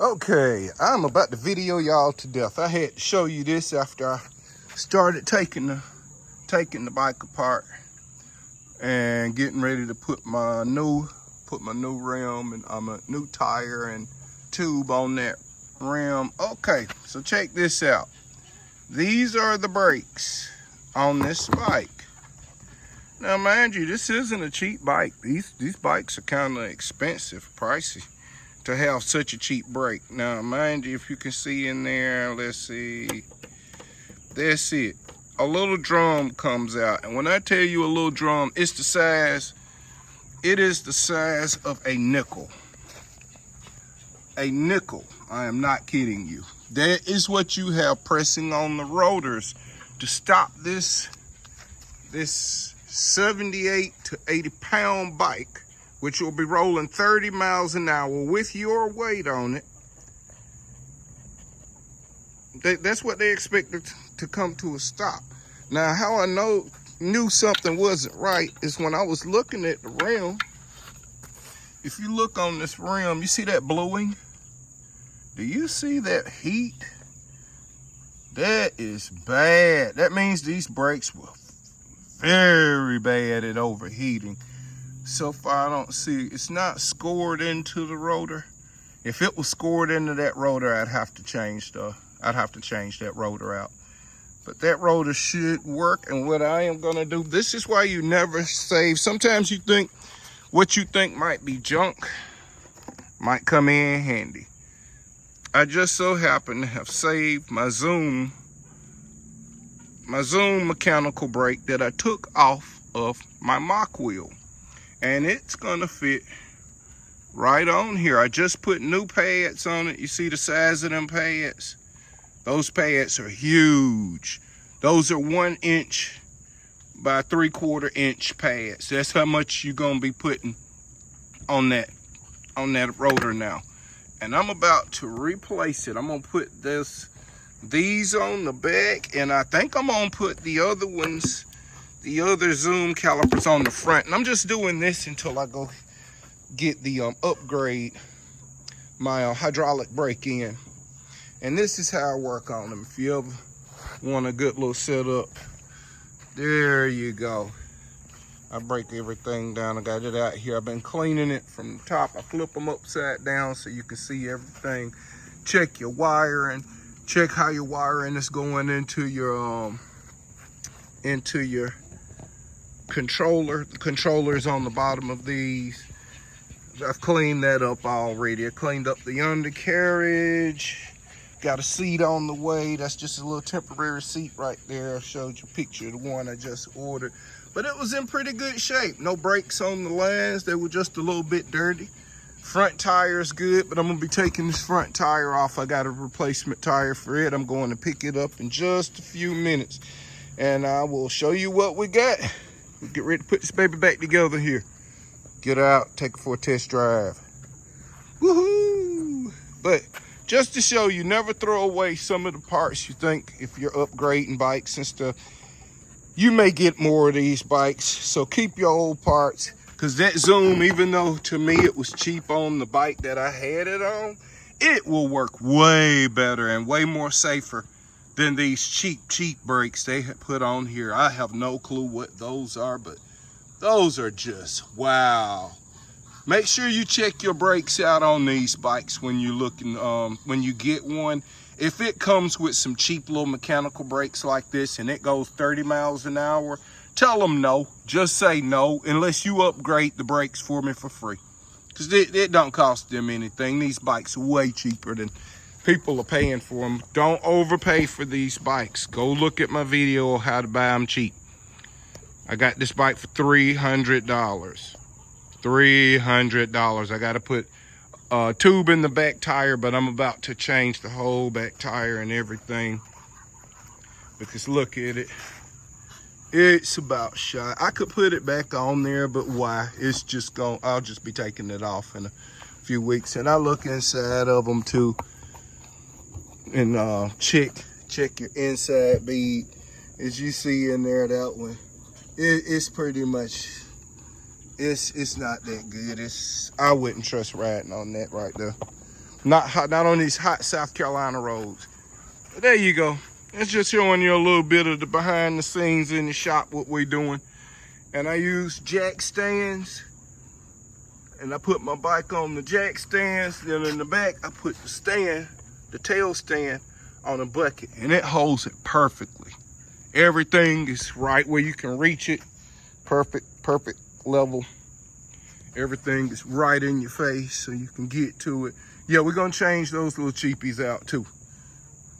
Okay, I'm about to video y'all to death. I had to show you this after I started taking the bike apart and getting ready to put my new rim and a new tire and tube on that rim. Okay, so check this out. These are the brakes on this bike. Now, mind you, this isn't a cheap bike. These bikes are kind of expensive, pricey, to have such a cheap brake. Now, mind you, if you can see in there, let's see, that's it. A little drum comes out, and when I tell you a little drum, it is the size of a nickel. A nickel, I am not kidding you. That is what you have pressing on the rotors to stop this 78 to 80 pound bike, which will be rolling 30 miles an hour with your weight on it. That's what they expected to come to a stop. Now, how I knew something wasn't right is when I was looking at the rim. If you look on this rim, you see that bluing? Do you see that heat? That is bad. That means these brakes were very bad at overheating. So far, I don't see, it's not scored into the rotor. If it was scored into that rotor, I'd have to change that rotor out. But that rotor should work, and what I am gonna do, this is why you never save. Sometimes you think what you think might be junk might come in handy. I just so happen to have saved my Zoom mechanical brake that I took off of my mock wheel. And it's gonna fit right on here. I just put new pads on it. You see the size of them pads? Those pads are huge. Those are 1 inch by 3/4 inch pads. That's how much you're gonna be putting on that rotor now. And I'm about to replace it. I'm gonna put these on the back, and I think I'm gonna put the other Zoom calipers on the front. And I'm just doing this until I go get the upgrade my hydraulic brake in. And this is how I work on them. If you ever want a good little setup, there you go. I break everything down. I got it out here. I've been cleaning it from the top. I flip them upside down so you can see everything. Check your wiring. Check how your wiring is going into your controller. The controller is on the bottom of these. I've cleaned that up already. I cleaned up the undercarriage. Got a seat on the way. That's just a little temporary seat right there. I showed you a picture of the one I just ordered. But it was in pretty good shape. No brakes on the lines. They were just a little bit dirty. Front tire is good, but I'm gonna be taking this front tire off. I got a replacement tire for it. I'm going to pick it up in just a few minutes. And I will show you what we got. We'll get ready to put this baby back together here. Get out, take it for a test drive. Woohoo! But just to show you, never throw away some of the parts you think if you're upgrading bikes and stuff. You may get more of these bikes, so keep your old parts. Because that Zoom, even though to me it was cheap on the bike that I had it on, it will work way better and way more safer than these cheap brakes they have put on here. I have no clue what those are, but those are just wow. Make sure you check your brakes out on these bikes when you're looking, when you get one. If it comes with some cheap little mechanical brakes like this and it goes 30 miles an hour, tell them no. Just say no, unless you upgrade the brakes for me for free. Because it don't cost them anything. These bikes are way cheaper than people are paying for them. Don't overpay for these bikes. Go look at my video on how to buy them cheap. I got this bike for $300. $300. I got to put a tube in the back tire, but I'm about to change the whole back tire and everything. Because look at it. It's about shot. I could put it back on there, but why? It's just gone. I'll just be taking it off in a few weeks. And I look inside of them too. And check your inside bead. As you see in there, that one. It's pretty much, it's not that good. I wouldn't trust riding on that right there. Not on these hot South Carolina roads. But there you go. It's just showing you a little bit of the behind the scenes in the shop, what we're doing. And I use jack stands. And I put my bike on the jack stands. Then in the back, I put the stand, the tail stand, on a bucket. And it holds it perfectly. Everything is right where you can reach it. Perfect level. Everything is right in your face so you can get to it. Yeah, we're gonna change those little cheapies out too.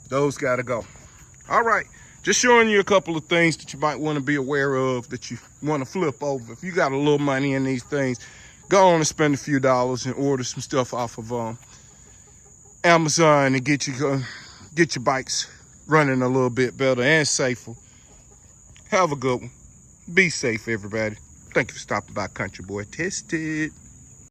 Those gotta go. All right, just showing you a couple of things that you might want to be aware of that you want to flip over. If you got a little money in these things, go on and spend a few dollars and order some stuff off of Amazon and get your bikes running a little bit better and safer. Have a good one. Be safe, everybody. Thank you for stopping by Country Boy Tested.